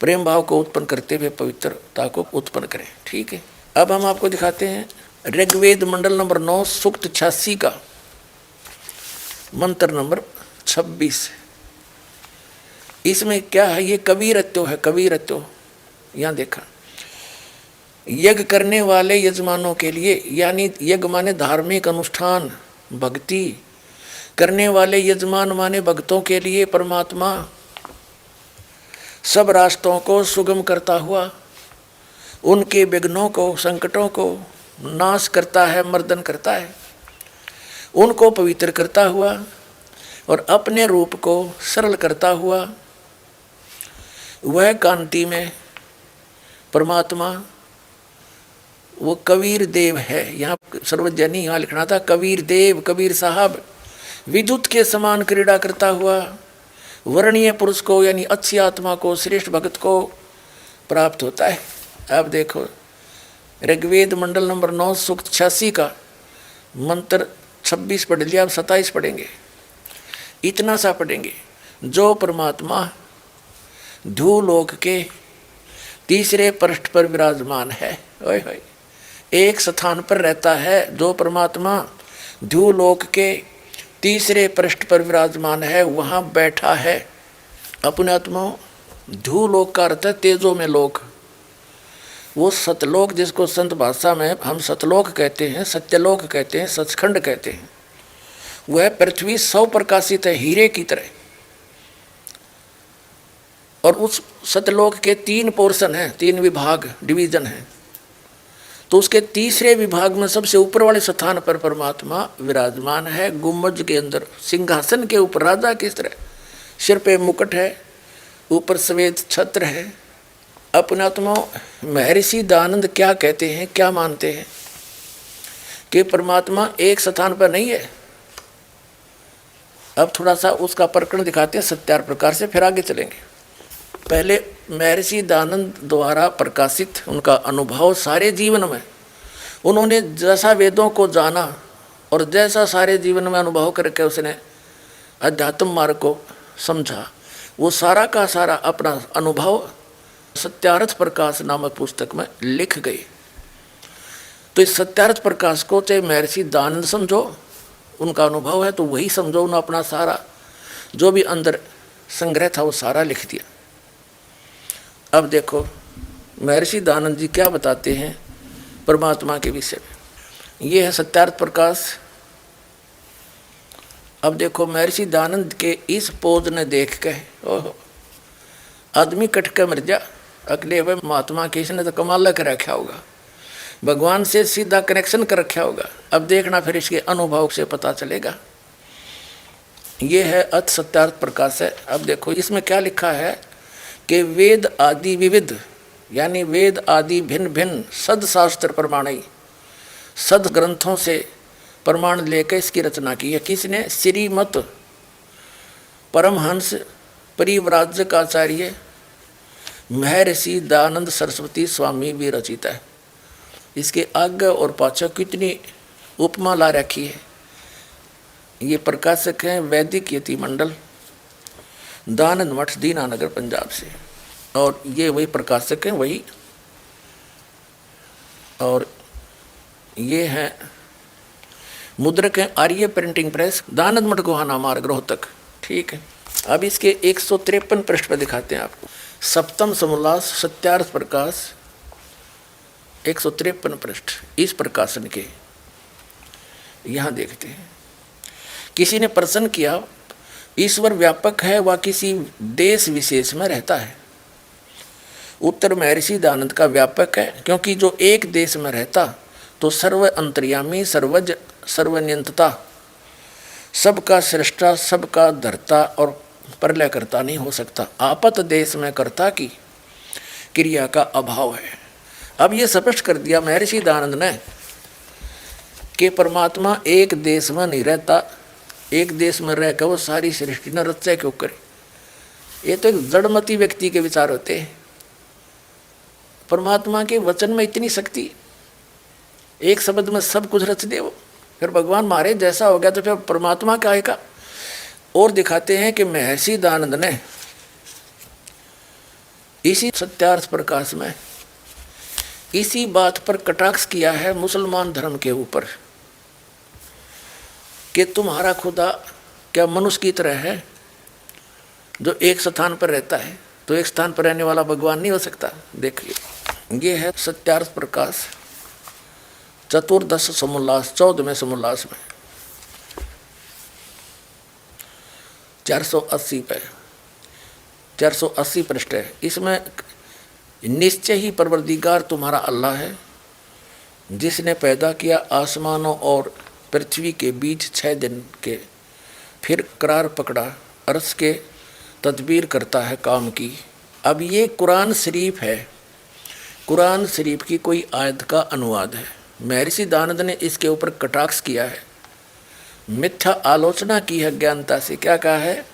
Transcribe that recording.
प्रेम भाव को उत्पन्न करते हुए पवित्रता को उत्पन्न करें। ठीक है, अब हम आपको दिखाते हैं ऋग्वेद मंडल नंबर 9 सूक्त 86 का मंत्र नंबर 26। इसमें क्या है, ये कविरत्यो है, कविरत्यो। यहाँ देखा, यज्ञ करने वाले यजमानों के लिए, यानी यज्ञ माने धार्मिक अनुष्ठान, भक्ति करने वाले यजमान माने भक्तों के लिए परमात्मा सब रास्तों को सुगम करता हुआ उनके विघ्नों को, संकटों को नाश करता है, मर्दन करता है, उनको पवित्र करता हुआ और अपने रूप को सरल करता हुआ वह कांति में परमात्मा वो कबीर देव है। यहाँ सर्वजनी यहाँ लिखना था कबीर देव, कबीर साहब विद्युत के समान क्रीड़ा करता हुआ वर्णीय पुरुष को यानी अच्छी आत्मा को, श्रेष्ठ भक्त को प्राप्त होता है। अब देखो ऋग्वेद मंडल नंबर 9 सूक्त 86 का मंत्र 26 पढ़ लिया, अब 27 पढ़ेंगे। इतना सा पढ़ेंगे, जो परमात्मा धूलोक के तीसरे पृष्ठ पर विराजमान है, ओए होए, एक स्थान पर रहता है, जो परमात्मा धूलोक के तीसरे पृष्ठ पर विराजमान है, वहाँ बैठा है। अपने आत्मा धूलोक का अर्थ है तेजो में लोक, वो सतलोक जिसको संत भाषा में हम सतलोक कहते हैं, सत्यलोक कहते हैं, सचखंड कहते हैं। वह पृथ्वी 100 प्रकाशित है हीरे की तरह, और उस सतलोक के 3 पोर्शन हैं, 3 विभाग, डिवीजन हैं। तो उसके तीसरे विभाग में सबसे ऊपर वाले स्थान पर परमात्मा विराजमान है, गुम्बज के अंदर, सिंहासन के ऊपर राजा की तरह। सिर पे मुकुट है, ऊपर सफेद छत्र है। अपने आत्मा महर्षि दयानंद क्या कहते हैं, क्या मानते हैं कि परमात्मा एक स्थान पर नहीं है। अब थोड़ा सा उसका प्रकरण दिखाते हैं सत्यार प्रकार से, फिर आगे चलेंगे। पहले महर्षि दयानंद द्वारा प्रकाशित उनका अनुभव सारे जीवन में, उन्होंने जैसा वेदों को जाना और जैसा सारे जीवन में अनुभव करके उसने अध्यात्म मार्ग को समझा, वो सारा का सारा अपना अनुभव सत्यार्थ प्रकाश नामक पुस्तक में लिख गए। तो इस सत्यार्थ प्रकाश को चाहे महर्षि दयानंद समझो, उनका अनुभव है, तो वही समझो। उन्होंने अपना सारा जो भी अंदर संग्रह था वो सारा लिख दिया। अब देखो महर्षि दयानंद जी क्या बताते हैं परमात्मा के विषय में। ये है सत्यार्थ प्रकाश। अब देखो महर्षि दयानंद के इस पोज ने देख के ओहो, आदमी कट के मर जा, अगले वे महात्मा के इसने तो कमाल कर रखा होगा, भगवान से सीधा कनेक्शन कर रखा होगा। अब देखना फिर इसके अनुभव से पता चलेगा। ये है अथ सत्यार्थ प्रकाश है। अब देखो इसमें क्या लिखा है कि वेद आदि विविध, यानी वेद आदि भिन्न भिन्न सदशास्त्र प्रमाणी, सद ग्रंथों से प्रमाण लेकर इसकी रचना की है। किसने? श्रीमत परमहंस परिव्राजकाचार्य महर्षि दयानंद सरस्वती स्वामी भी रचित है। इसके आगे और पाछे कितनी उपमा ला रखी है। ये प्रकाशक हैं वैदिक यति मंडल, दयानंद मठ, दीनानगर, पंजाब से। और ये वही प्रकाशक हैं, वही। और ये हैं मुद्रक हैं आर्य प्रिंटिंग प्रेस, दयानंद मठ गोहाना मार्ग, रोहतक। ठीक है, अब इसके 153 पृष्ठ पर दिखाते हैं आपको। सप्तम समोल्लास सत्यार्थ प्रकाश 153 पृष्ठ इस प्रकाशन के। यहाँ देखते हैं, किसी ने प्रश्न किया ईश्वर व्यापक है व किसी देश विशेष में रहता है। उत्तर महर्षि दयानंद का व्यापक है, क्योंकि जो एक देश में रहता तो सर्व अंतर्यामी, सर्वज, सर्वनियंता, सबका सृष्टा, सबका धर्ता और प्रलय करता नहीं हो सकता। आपत देश में कर्ता की क्रिया का अभाव है। अब ये स्पष्ट कर दिया महर्षि दयानंद ने कि परमात्मा एक देश में नहीं रहता, एक देश में रहकर वो सारी सृष्टि न रचा क्यों करे। ये तो एक जड़मती व्यक्ति के विचार होते हैं। परमात्मा के वचन में इतनी शक्ति, एक शब्द में सब कुछ रच दे वो। फिर भगवान मारे जैसा हो गया तो फिर परमात्मा क्या आएगा। और दिखाते हैं कि महर्षि दयानंद ने इसी सत्यार्थ प्रकाश में इसी बात पर कटाक्ष किया है मुसलमान धर्म के ऊपर कि तुम्हारा खुदा क्या मनुष्य की तरह है जो एक स्थान पर रहता है, तो एक स्थान पर रहने वाला भगवान नहीं हो सकता। देखिए ये है सत्यार्थ प्रकाश चतुर्दश समोल्लास 14वें समोल्लास में 480 पे 480 पृष्ठ है। इसमें निश्चय ही परवरदिगार तुम्हारा अल्लाह है जिसने पैदा किया आसमानों और पृथ्वी के बीच 6 दिन के, फिर करार पकड़ा, अर्श के तदबीर करता है काम की। अब ये कुरान शरीफ है, कुरान शरीफ की कोई आयत का अनुवाद है। महर्षि दानंद ने इसके ऊपर कटाक्ष किया है, मिथ्या आलोचना की है ज्ञानता से। क्या कहा है